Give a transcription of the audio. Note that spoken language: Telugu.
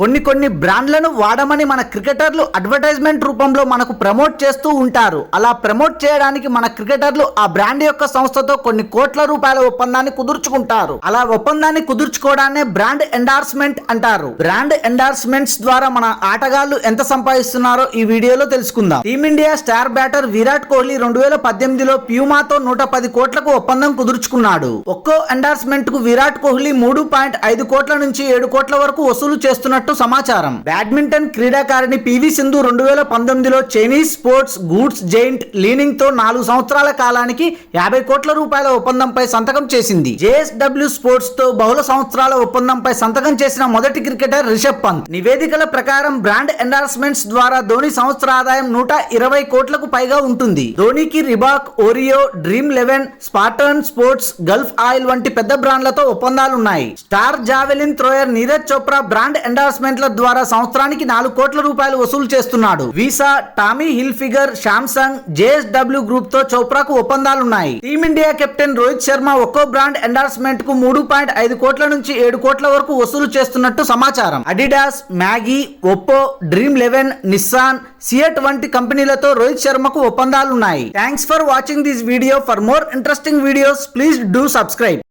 కొన్ని బ్రాండ్లను వాడమని మన క్రికెటర్లు అడ్వర్టైజ్మెంట్ రూపంలో మనకు ప్రమోట్ చేస్తూ ఉంటారు. అలా ప్రమోట్ చేయడానికి మన క్రికెటర్లు ఆ బ్రాండ్ యొక్క సంస్థతో కొన్ని కోట్ల రూపాయల ఒప్పందాన్ని కుదుర్చుకుంటారు. అలా ఒప్పందాన్ని కుదుర్చుకోవడాన్నే బ్రాండ్ ఎండార్స్మెంట్ అంటారు. బ్రాండ్ ఎండార్స్మెంట్స్ ద్వారా మన ఆటగాళ్లు ఎంత సంపాదిస్తున్నారో ఈ వీడియోలో తెలుసుకుందాం. Team India star batter Virat Kohli 2018లో ప్యూమాతో 110 కోట్లకు ఒప్పందం కుదుర్చుకున్నాడు. ఒక్కో ఎండార్స్మెంట్ కు విరాట్ కోహ్లీ 3.5 కోట్ల నుంచి 7 కోట్ల వరకు వసూలు చేస్తున్నట్టు సమాచారం. బ్యాడ్మింటన్ క్రీడాకారిణి పివి సింధు 2019లో Chinese sports goods giant Li Ning తో 4 సంవత్సరాల కాలానికి 50 కోట్ల రూపాయల ఒప్పందంపై సంతకం చేసింది. జేఎస్డబ్ల్యూ స్పోర్ట్స్ తో బహుళ సంవత్సరాల ఒప్పందంపై సంతకం చేసిన మొదటి క్రికెటర్ రిషబ్ పంత్. నివేదికల ప్రకారం బ్రాండ్ ఎండార్స్మెంట్స్ ద్వారా ధోని సంవత్సర ఆదాయం 120 కోట్లకు పైగా ఉంటుంది. ధోనికి Reebok, Oreo, Dream 11, Spartan sports, Gulf oil వంటి పెద్ద బ్రాండ్లతో ఒప్పందాలున్నాయి. Star javelin thrower Neeraj Chopra brand ఎండార్స్మెంట్ల ద్వారా సంవత్సరానికి 4 కోట్ల రూపాయలు వసూలు చేస్తున్నాడు. Visa, Tommy Hilfiger, Samsung, JSW group తో చోప్రాకు ఒప్పందాలున్నాయి. టీమిండియా కెప్టెన్ రోహిత్ శర్మ ఒక్కో బ్రాండ్ ఎండార్స్మెంట్ కు 3.5 కోట్ల నుంచి 7 కోట్ల వరకు వసూలు చేస్తున్నట్టు సమాచారం. Adidas, Maggi, Oppo, Dream 11, Nissan, Ceat వంటి కంపెనీలతో రోహిత్ శర్మకు ఒప్పందాలున్నాయి. Thanks for watching this video. For more interesting videos please do subscribe.